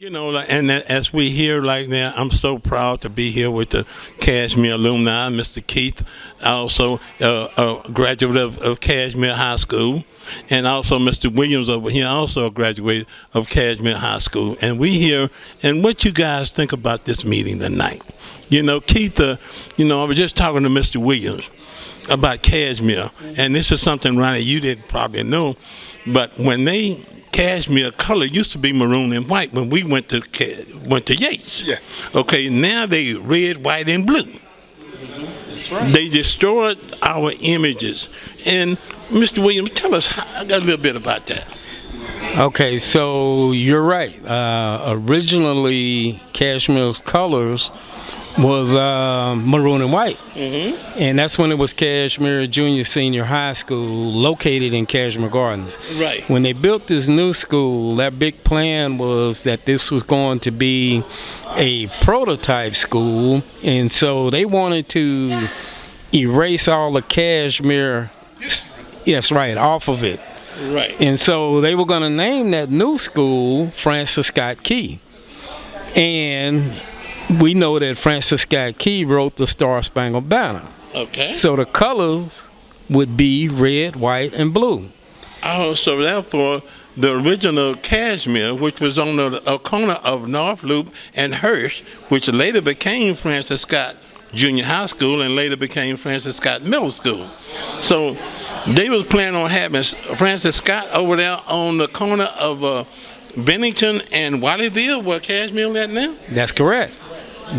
And as we hear like that, I'm so proud to be here with the Kashmere alumni, Mr. Keith, also a graduate of Kashmere High School, and also Mr. Williams over here, also a graduate of Kashmere High School. And we here, and what you guys think about this meeting tonight? Keith, I was just talking to Mr. Williams about Kashmere, and this is something, Ronnie, you didn't probably know, but when Kashmere color used to be maroon and white when we went to Yates. Yeah. Okay, now they red, white, and blue. That's right. They destroyed our images. And Mr. Williams, tell us a little bit about that. Okay, so you're right. Originally, Kashmire's colors was maroon and white. And that's when it was Kashmere Junior Senior High School, located in Kashmere Gardens. Right. When they built this new school, that big plan was that this was going to be a prototype school, and so they wanted to erase all the Kashmere, yes, right, off of it. Right. And so they were going to name that new school Francis Scott Key. And we know that Francis Scott Key wrote the Star Spangled Banner. Okay. So the colors would be red, white, and blue. Oh, so therefore, the original Kashmere, which was on a corner of North Loop and Hirsch, which later became Francis Scott Junior High School and later became Francis Scott Middle School. So they was planning on having Francis Scott over there on the corner of Bennington and Wally,ville, where Kashmere is at now? That's correct.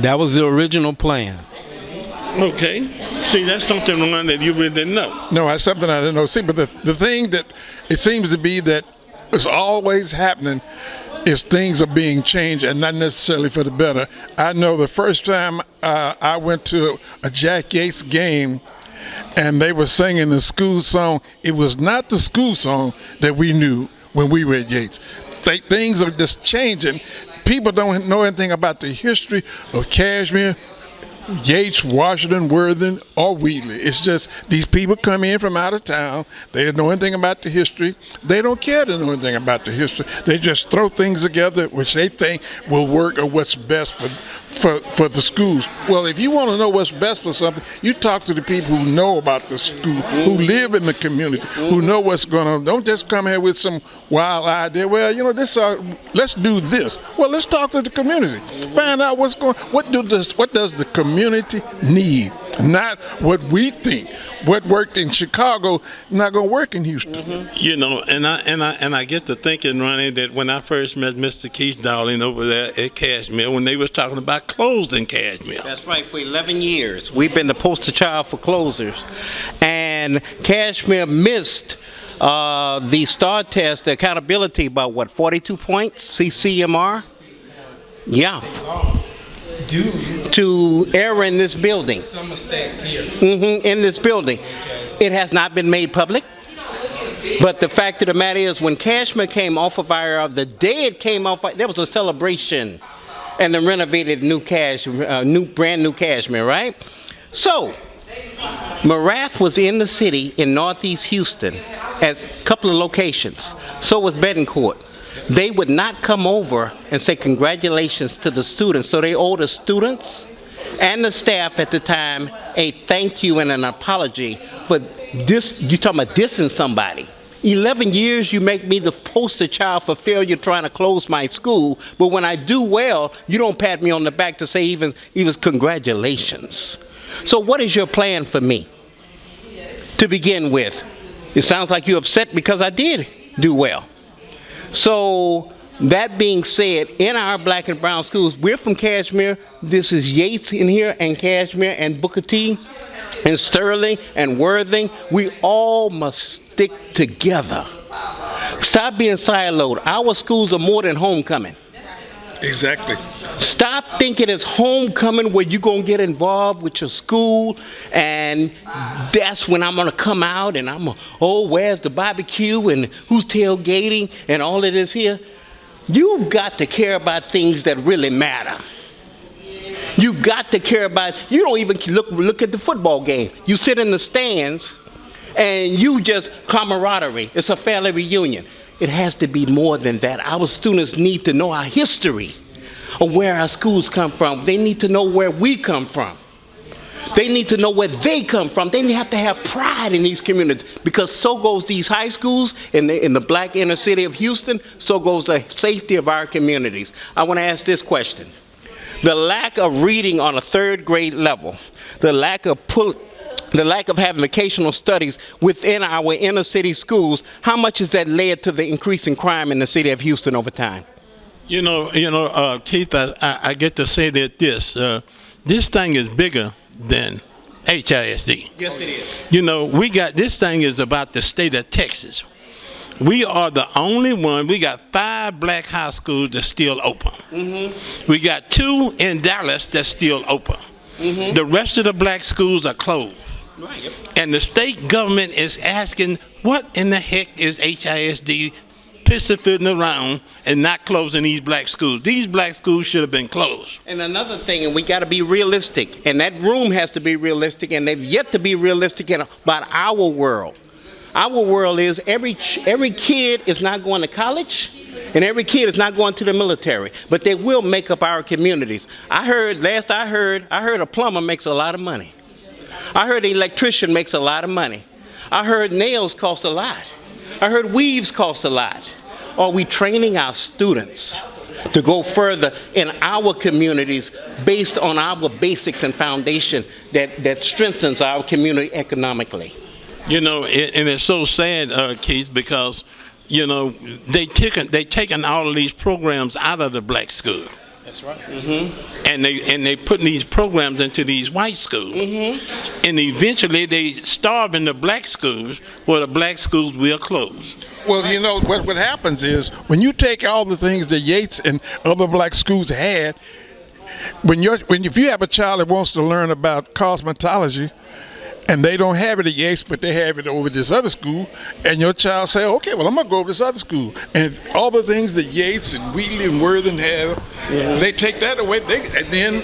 That was the original plan. Okay. See, that's something, Ron, that you really didn't know. No, that's something I didn't know. See, but the thing that it seems to be that is always happening is things are being changed and not necessarily for the better. I know the first time I went to a Jack Yates game and they were singing the school song, it was not the school song that we knew when we were at Yates. Things are just changing. People don't know anything about the history of Kashmere, Yates, Washington, Worthing, or Wheatley. It's just these people come in from out of town. They don't know anything about the history. They don't care to know anything about the history. They just throw things together which they think will work or what's best for the schools. Well, if you want to know what's best for something, you talk to the people who know about the school, who live in the community, who know what's going on. Don't just come here with some wild idea. Well, let's do this. Well, let's talk to the community. Find out what's going. What does the community need? Not what we think. What worked in Chicago not going to work in Houston. And I get to thinking, Ronnie, that when I first met Mr. Keith Dowling over there at Kashmere, when they was talking about closing Kashmere. That's right. For 11 years, we've been the poster child for closers, and Kashmere missed the STAR test, the accountability, by 42 points, CCMR. Yeah. To error in this building. Some mistake here. In this building. It has not been made public. But the fact of the matter is, when Kashmere came off of the day it came off, there was a celebration and the renovated brand new Kashmere, right? So, Marath was in the city in northeast Houston at a couple of locations. So was Betancourt. They would not come over and say congratulations to the students. So they owed the students and the staff at the time a thank you and an apology for this. You're talking about dissing somebody. 11 years you make me the poster child for failure trying to close my school, but when I do well, you don't pat me on the back to say even congratulations. So what is your plan for me? To begin with, it sounds like you're upset because I did do well. So that being said, in our black and brown schools, we're from Kashmere. This is Yates in here, and Kashmere, and Booker T, and Sterling, and Worthing. We all must stick together. Stop being siloed. Our schools are more than homecoming. Exactly. Stop thinking it's homecoming where you're going to get involved with your school and that's when I'm going to come out and where's the barbecue and who's tailgating and all of this here. You've got to care about things that really matter. You got to care about, you don't even look at the football game. You sit in the stands and you just camaraderie. It's a family reunion. it has to be more than that. Our students need to know our history of where our schools come from. They need to know where we come from. They need to know where they come from. They have to have pride in these communities, because so goes these high schools in the black inner city of Houston, so goes the safety of our communities. I want to ask this question. The lack of reading on a third grade level, the lack of having vocational studies within our inner city schools, how much has that led to the increase in crime in the city of Houston over time? Keith, I get to say that this thing is bigger than HISD. Yes, it is. We got, this thing is about the state of Texas. We are the only one. We got 5 black high schools that's still open. Mm-hmm. We got 2 in Dallas that's still open. Mm-hmm. The rest of the black schools are closed. Right. And the state government is asking, what in the heck is HISD pussyfooting around and not closing these black schools? These black schools should have been closed. And another thing, and we got to be realistic, and that room has to be realistic, and they've yet to be realistic about our world. Our world is every kid is not going to college, and every kid is not going to the military, but they will make up our communities. I heard a plumber makes a lot of money. I heard an electrician makes a lot of money. I heard nails cost a lot. I heard weaves cost a lot. Are we training our students to go further in our communities based on our basics and foundation that strengthens our community economically? And it's so sad, Keith, because they taken all of these programs out of the black school. That's right. Mm-hmm. And they putting these programs into these white schools. Mm-hmm. And eventually they starving the black schools, where the black schools will close. Well, what happens is, when you take all the things that Yates and other black schools had, if you have a child that wants to learn about cosmetology, and they don't have it at Yates, but they have it over this other school, and your child say, okay, well, I'm going to go over this other school. And all the things that Yates and Wheatley and Worthing have, they take that away, and then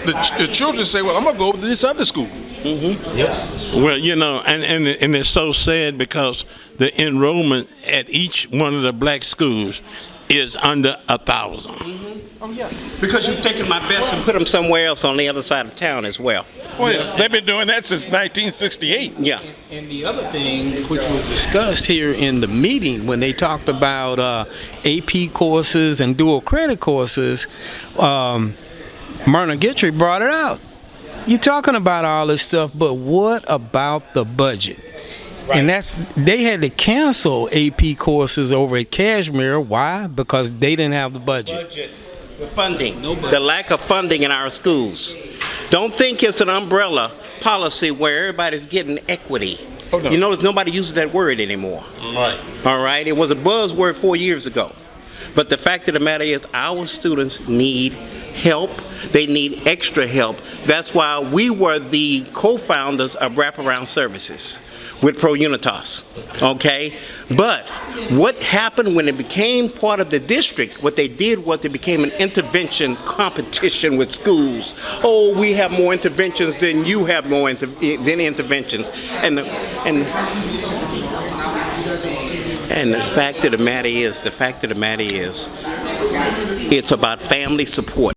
the children say, well, I'm going to go over to this other school. Mm-hmm. Yeah. Well, and it's so sad, because the enrollment at each one of the black schools is under 1,000. Mm-hmm. Oh, yeah. Because you've taken my best and put them somewhere else on the other side of town as well. Well, yeah. They've been doing that since 1968. Yeah. And the other thing, which was discussed here in the meeting when they talked about AP courses and dual credit courses, Myrna Gittrey brought it out. You're talking about all this stuff, but what about the budget? Right. And they had to cancel AP courses over at Kashmere. Why? Because they didn't have the budget. The funding. The lack of funding in our schools. Don't think it's an umbrella policy where everybody's getting equity. Oh, no. You notice nobody uses that word anymore. Right. All right? It was a buzzword 4 years ago. But the fact of the matter is, our students need help. They need extra help. That's why we were the co-founders of Wraparound Services with Pro Unitas, okay? But what happened when it became part of the district, what they did was they became an intervention competition with schools. Oh, we have more interventions than you have more than interventions. And the fact of the matter is, it's about family support.